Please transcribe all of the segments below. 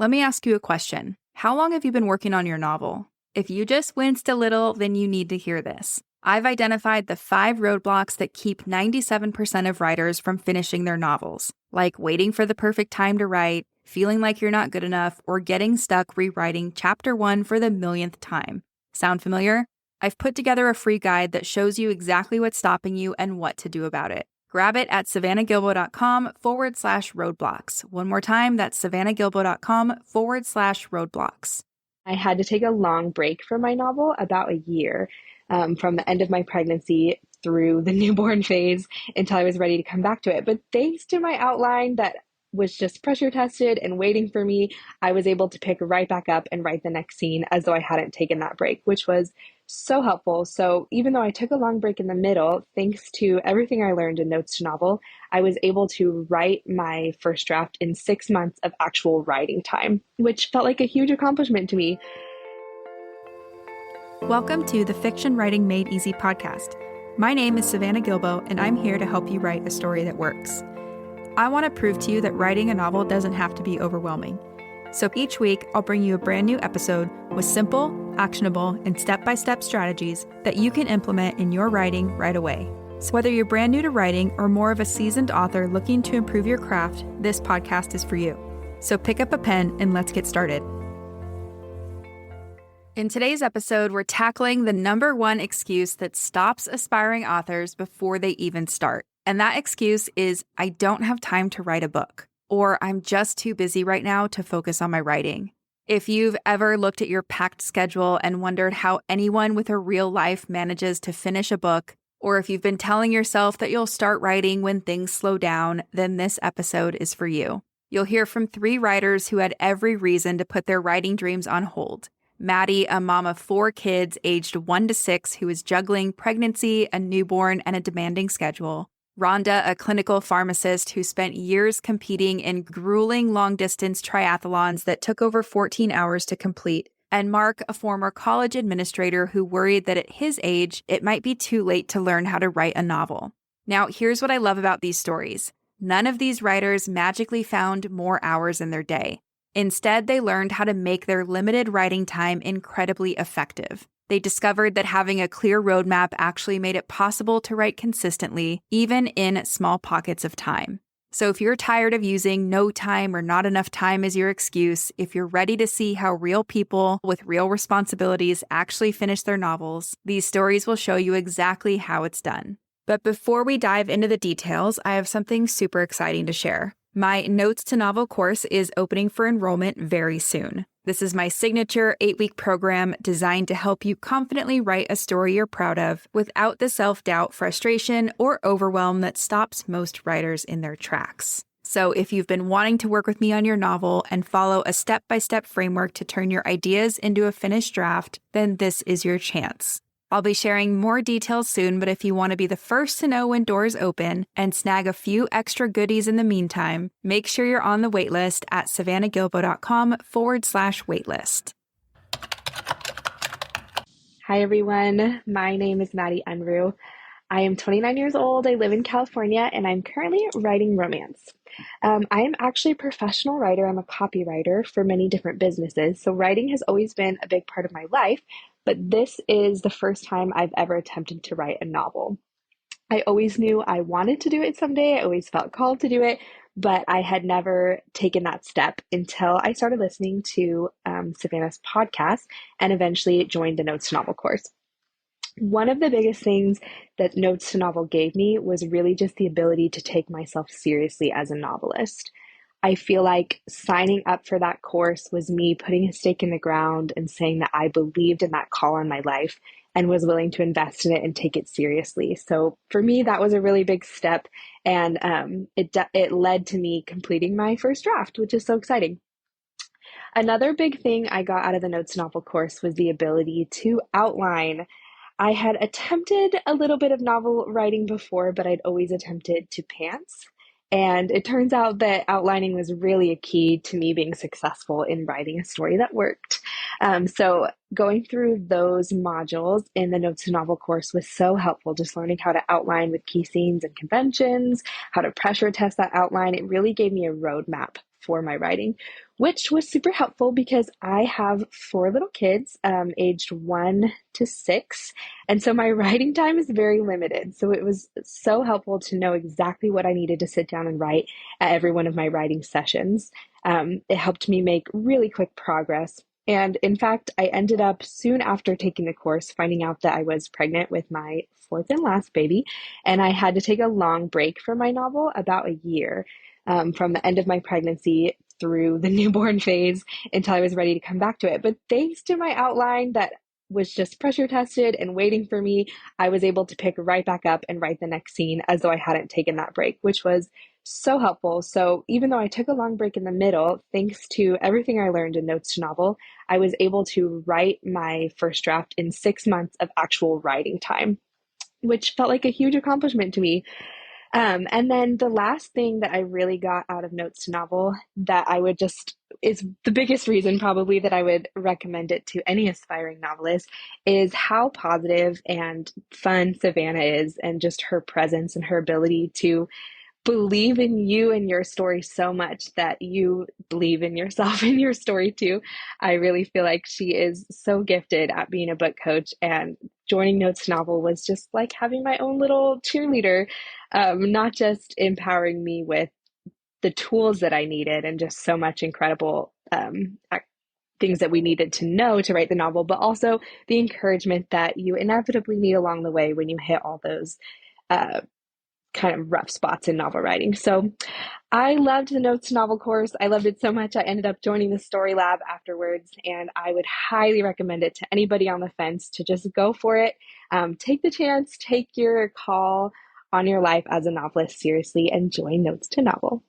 Let me ask you a question. How long have you been working on your novel? If you just winced a little, then you need to hear this. I've identified the 5 roadblocks that keep 97% of writers from finishing their novels, like waiting for the perfect time to write, feeling like you're not good enough, or getting stuck rewriting chapter 1 for the millionth time. Sound familiar? I've put together a free guide that shows you exactly what's stopping you and what to do about it. Grab it at savannahgilbo.com/roadblocks. One more time, that's savannahgilbo.com/roadblocks. I had to take a long break from my novel, about a year, from the end of my pregnancy through the newborn phase until I was ready to come back to it. But thanks to my outline that was just pressure tested and waiting for me, I was able to pick right back up and write the next scene as though I hadn't taken that break, which was so helpful. So even though I took a long break in the middle, thanks to everything I learned in Notes to Novel, I was able to write my first draft in 6 months of actual writing time, which felt like a huge accomplishment to me. Welcome to the Fiction Writing Made Easy podcast. My name is Savannah Gilbo, and I'm here to help you write a story that works. I want to prove to you that writing a novel doesn't have to be overwhelming. So each week, I'll bring you a brand new episode with simple, actionable, and step-by-step strategies that you can implement in your writing right away. So whether you're brand new to writing or more of a seasoned author looking to improve your craft, this podcast is for you. So pick up a pen and let's get started. In today's episode, we're tackling the number one excuse that stops aspiring authors before they even start. And that excuse is, I don't have time to write a book, or I'm just too busy right now to focus on my writing. If you've ever looked at your packed schedule and wondered how anyone with a real life manages to finish a book, or if you've been telling yourself that you'll start writing when things slow down, then this episode is for you. You'll hear from 3 writers who had every reason to put their writing dreams on hold. Maddie, a mom of 4 kids aged 1 to 6 who is juggling pregnancy, a newborn, and a demanding schedule. Rhonda, a clinical pharmacist who spent years competing in grueling long-distance triathlons that took over 14 hours to complete. And Mark, a former college administrator who worried that at his age, it might be too late to learn how to write a novel. Now, here's what I love about these stories. None of these writers magically found more hours in their day. Instead, they learned how to make their limited writing time incredibly effective. They discovered that having a clear roadmap actually made it possible to write consistently, even in small pockets of time. So if you're tired of using no time or not enough time as your excuse, if you're ready to see how real people with real responsibilities actually finish their novels, these stories will show you exactly how it's done. But before we dive into the details, I have something super exciting to share. My Notes to Novel course is opening for enrollment very soon. This is my signature 8-week program designed to help you confidently write a story you're proud of without the self-doubt, frustration, or overwhelm that stops most writers in their tracks. So if you've been wanting to work with me on your novel and follow a step-by-step framework to turn your ideas into a finished draft, then this is your chance. I'll be sharing more details soon, but if you want to be the first to know when doors open and snag a few extra goodies in the meantime, make sure you're on the waitlist at savannahgilbo.com/waitlist. Hi, everyone. My name is Maddie. I am 29 years old. I live in California, and I'm currently writing romance. I am actually a professional writer. I'm a copywriter for many different businesses. So writing has always been a big part of my life, but this is the first time I've ever attempted to write a novel. I always knew I wanted to do it someday. I always felt called to do it, but I had never taken that step until I started listening to Savannah's podcast and eventually joined the Notes to Novel course. One of the biggest things that Notes to Novel gave me was really just the ability to take myself seriously as a novelist. I feel like signing up for that course was me putting a stake in the ground and saying that I believed in that call on my life and was willing to invest in it and take it seriously. So for me, that was a really big step, and it led to me completing my first draft, which is so exciting. Another big thing I got out of the Notes to Novel course was the ability to outline. I had attempted a little bit of novel writing before, but I'd always attempted to pants. And it turns out that outlining was really a key to me being successful in writing a story that worked. So going through those modules in the Notes to Novel course was so helpful, just learning how to outline with key scenes and conventions, how to pressure test that outline. It really gave me a roadmap for my writing, which was super helpful because I have four little kids, aged 1 to 6. And so my writing time is very limited. So it was so helpful to know exactly what I needed to sit down and write at every one of my writing sessions. It helped me make really quick progress. And in fact, I ended up soon after taking the course finding out that I was pregnant with my fourth and last baby, and I had to take a long break from my novel, about a year, from the end of my pregnancy through the newborn phase until I was ready to come back to it. But thanks to my outline that was just pressure tested and waiting for me, I was able to pick right back up and write the next scene as though I hadn't taken that break, which was so helpful. So even though I took a long break in the middle, thanks to everything I learned in Notes to Novel, I was able to write my first draft in 6 months of actual writing time, which felt like a huge accomplishment to me. And then the last thing that I really got out of Notes to Novel that I would just is the biggest reason probably that I would recommend it to any aspiring novelist is how positive and fun Savannah is, and just her presence and her ability to believe in you and your story so much that you believe in yourself and your story too. I really feel like she is so gifted at being a book coach, and joining Notes Novel was just like having my own little cheerleader, not just empowering me with the tools that I needed and just so much incredible things that we needed to know to write the novel, but also the encouragement that you inevitably need along the way when you hit all those kind of rough spots in novel writing. So I loved the Notes Novel course. I loved it so much. I ended up joining the Story Lab afterwards, and I would highly recommend it to anybody on the fence to just go for it. Take the chance, take your call on your life as a novelist seriously, and join Notes to Novel.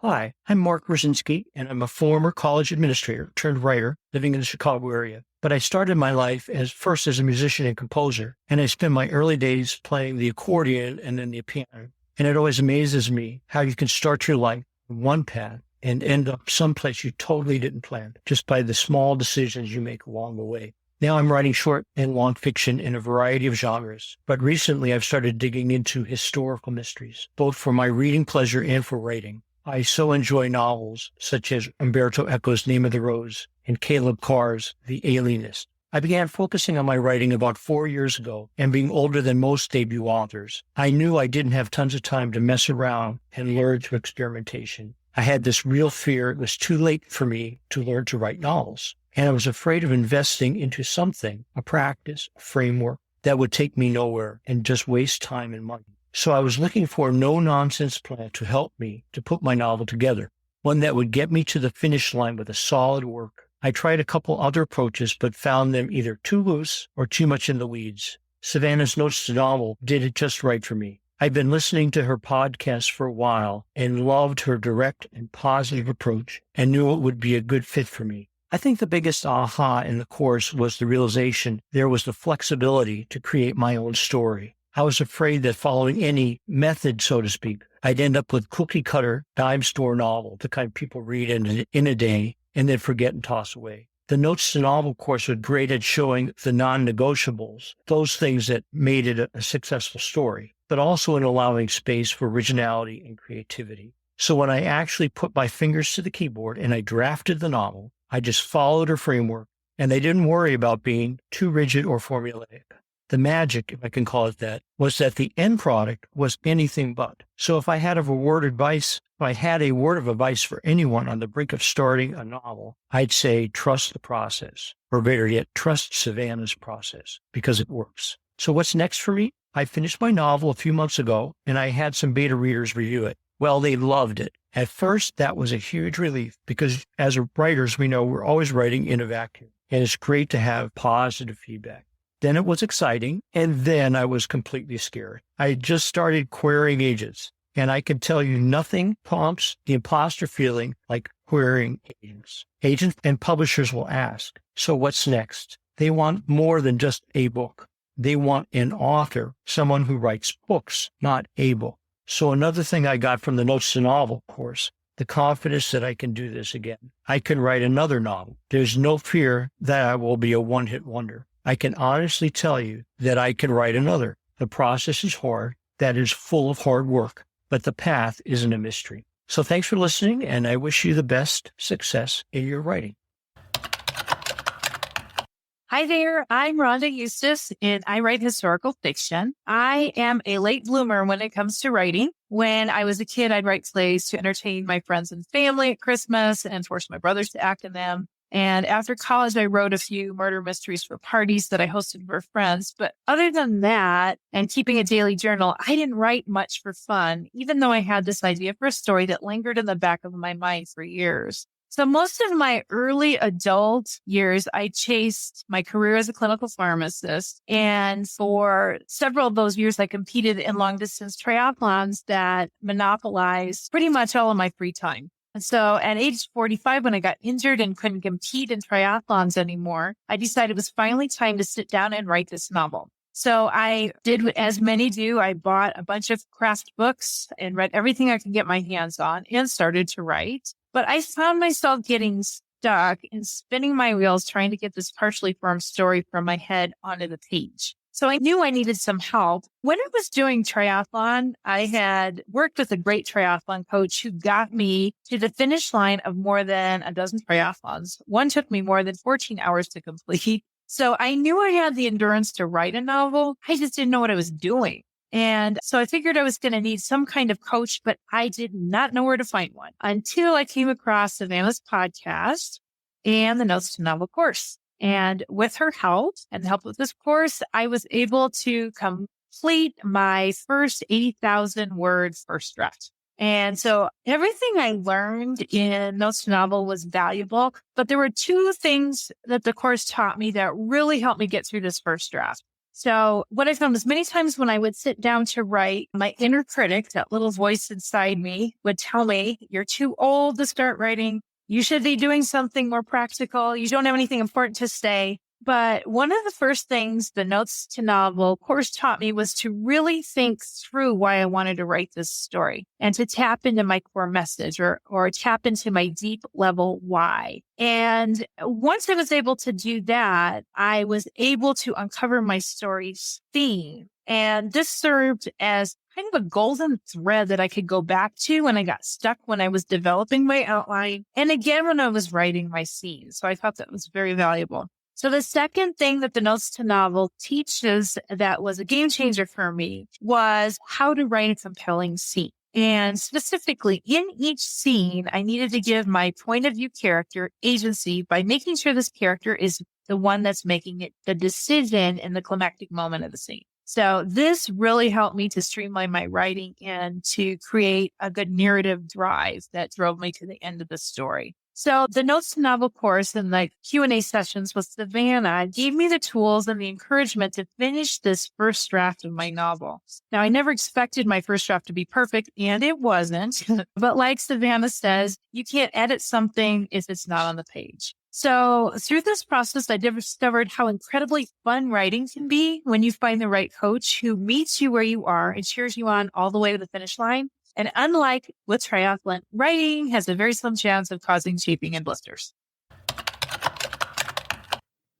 Hi, I'm Mark Brzezinski, and I'm a former college administrator turned writer living in the Chicago area. But I started my life first as a musician and composer, and I spent my early days playing the accordion and then the piano. And it always amazes me how you can start your life on one path and end up someplace you totally didn't plan, just by the small decisions you make along the way. Now I'm writing short and long fiction in a variety of genres, but recently I've started digging into historical mysteries, both for my reading pleasure and for writing. I so enjoy novels such as Umberto Eco's Name of the Rose and Caleb Carr's The Alienist. I began focusing on my writing about 4 years ago, and being older than most debut authors, I knew I didn't have tons of time to mess around and learn through experimentation. I had this real fear it was too late for me to learn to write novels, and I was afraid of investing into something, a practice, a framework, that would take me nowhere and just waste time and money. So I was looking for a no-nonsense plan to help me to put my novel together, one that would get me to the finish line with a solid work. I tried a couple other approaches, but found them either too loose or too much in the weeds. Savannah's Notes to Novel did it just right for me. I've been listening to her podcast for a while and loved her direct and positive approach, and knew it would be a good fit for me. I think the biggest aha in the course was the realization there was the flexibility to create my own story. I was afraid that following any method, so to speak, I'd end up with cookie-cutter, dime store novel, the kind people read in a day and then forget and toss away. The Notes to Novel course was great at showing the non-negotiables, those things that made it a successful story, but also in allowing space for originality and creativity. So when I actually put my fingers to the keyboard and I drafted the novel, I just followed her framework, and I didn't worry about being too rigid or formulaic. The magic, if I can call it that, was that the end product was anything but. So if I had a word of advice for anyone on the brink of starting a novel, I'd say trust the process, or better yet, trust Savannah's process, because it works. So what's next for me? I finished my novel a few months ago, and I had some beta readers review it. Well, they loved it. At first, that was a huge relief, because as writers, we know we're always writing in a vacuum, and it's great to have positive feedback. Then it was exciting, and then I was completely scared. I just started querying agents, and I can tell you nothing prompts the imposter feeling like querying agents. Agents and publishers will ask, so what's next? They want more than just a book. They want an author, someone who writes books, not a book. So another thing I got from the Notes to Novel course, the confidence that I can do this again. I can write another novel. There's no fear that I will be a one-hit wonder. I can honestly tell you that I can write another. The process is hard. That is full of hard work, but the path isn't a mystery. So thanks for listening, and I wish you the best success in your writing. Hi there, I'm Rhonda Eustace, and I write historical fiction. I am a late bloomer when it comes to writing. When I was a kid, I'd write plays to entertain my friends and family at Christmas and force my brothers to act in them. And after college, I wrote a few murder mysteries for parties that I hosted for friends. But other than that, and keeping a daily journal, I didn't write much for fun, even though I had this idea for a story that lingered in the back of my mind for years. So most of my early adult years, I chased my career as a clinical pharmacist. And for several of those years, I competed in long distance triathlons that monopolized pretty much all of my free time. And so at age 45, when I got injured and couldn't compete in triathlons anymore, I decided it was finally time to sit down and write this novel. So I did what as many do. I bought a bunch of craft books and read everything I could get my hands on and started to write. But I found myself getting stuck and spinning my wheels trying to get this partially formed story from my head onto the page. So I knew I needed some help. When I was doing triathlon, I had worked with a great triathlon coach who got me to the finish line of more than a dozen triathlons. One took me more than 14 hours to complete. So I knew I had the endurance to write a novel. I just didn't know what I was doing. And so I figured I was going to need some kind of coach, but I did not know where to find one until I came across Savannah's podcast and the Notes to Novel course. And with her help and the help of this course, I was able to complete my first 80,000 word first draft. And so everything I learned in Notes to Novel was valuable, but there were two things that the course taught me that really helped me get through this first draft. So what I found was many times when I would sit down to write, my inner critic, that little voice inside me, would tell me, you're too old to start writing. You should be doing something more practical. You don't have anything important to say. But one of the first things the Notes to Novel course taught me was to really think through why I wanted to write this story and to tap into my core message or tap into my deep level why. And once I was able to do that, I was able to uncover my story's theme. And this served as kind of a golden thread that I could go back to when I got stuck when I was developing my outline. And again, when I was writing my scene. So I thought that was very valuable. So the second thing that the Notes to Novel teaches that was a game changer for me was how to write a compelling scene. And specifically in each scene, I needed to give my point of view character agency by making sure this character is the one that's making it the decision in the climactic moment of the scene. So this really helped me to streamline my writing and to create a good narrative drive that drove me to the end of the story. So the Notes to Novel course and the Q&A sessions with Savannah gave me the tools and the encouragement to finish this first draft of my novel. Now, I never expected my first draft to be perfect, and it wasn't. But like Savannah says, you can't edit something if it's not on the page. So through this process, I discovered how incredibly fun writing can be when you find the right coach who meets you where you are and cheers you on all the way to the finish line. And unlike with triathlon, writing has a very slim chance of causing chafing and blisters.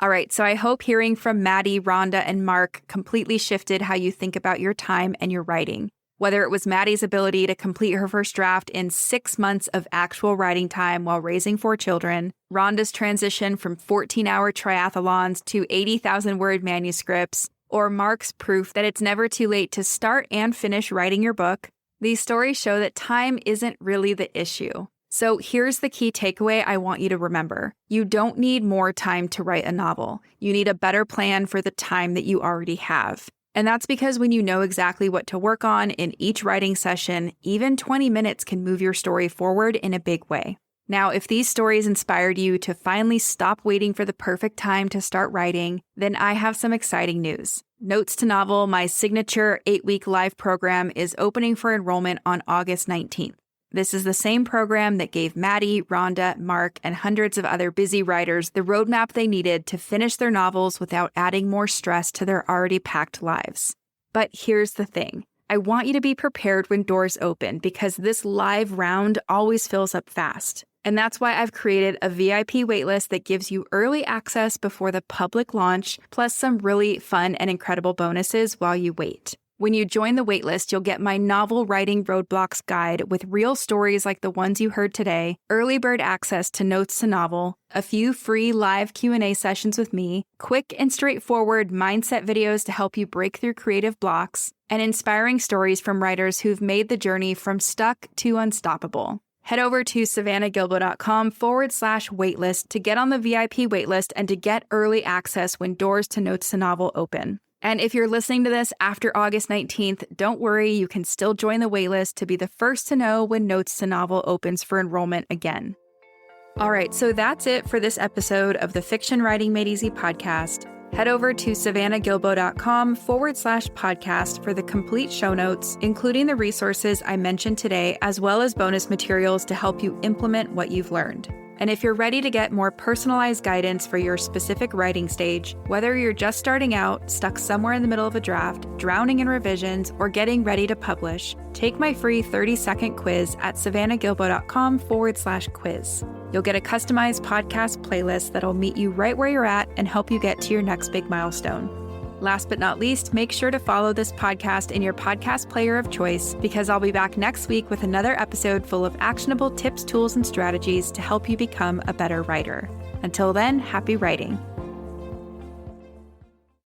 All right, so I hope hearing from Maddie, Rhonda, and Mark completely shifted how you think about your time and your writing. Whether it was Maddie's ability to complete her first draft in 6 months of actual writing time while raising 4 children, Rhonda's transition from 14-hour triathlons to 80,000-word manuscripts, or Mark's proof that it's never too late to start and finish writing your book, these stories show that time isn't really the issue. So here's the key takeaway I want you to remember. You don't need more time to write a novel. You need a better plan for the time that you already have. And that's because when you know exactly what to work on in each writing session, even 20 minutes can move your story forward in a big way. Now, if these stories inspired you to finally stop waiting for the perfect time to start writing, then I have some exciting news. Notes to Novel, my signature 8-week live program, is opening for enrollment on August 19th. This is the same program that gave Maddie, Rhonda, Mark, and hundreds of other busy writers the roadmap they needed to finish their novels without adding more stress to their already packed lives. But here's the thing. I want you to be prepared when doors open because this live round always fills up fast. And that's why I've created a VIP waitlist that gives you early access before the public launch, plus some really fun and incredible bonuses while you wait. When you join the waitlist, you'll get my novel writing roadblocks guide with real stories like the ones you heard today, early bird access to notes to novel, a few free live Q&A sessions with me, quick and straightforward mindset videos to help you break through creative blocks, and inspiring stories from writers who've made the journey from stuck to unstoppable. Head over to savannahgilbo.com/waitlist to get on the VIP waitlist and to get early access when doors to Notes to Novel open. And if you're listening to this after August 19th, don't worry, you can still join the waitlist to be the first to know when Notes to Novel opens for enrollment again. All right, so that's it for this episode of the Fiction Writing Made Easy podcast. Head over to savannahgilbo.com/podcast for the complete show notes, including the resources I mentioned today, as well as bonus materials to help you implement what you've learned. And if you're ready to get more personalized guidance for your specific writing stage, whether you're just starting out, stuck somewhere in the middle of a draft, drowning in revisions, or getting ready to publish, take my free 30-second quiz at savannahgilbo.com/quiz. You'll get a customized podcast playlist that'll meet you right where you're at and help you get to your next big milestone. Last but not least, make sure to follow this podcast in your podcast player of choice, because I'll be back next week with another episode full of actionable tips, tools, and strategies to help you become a better writer. Until then, happy writing.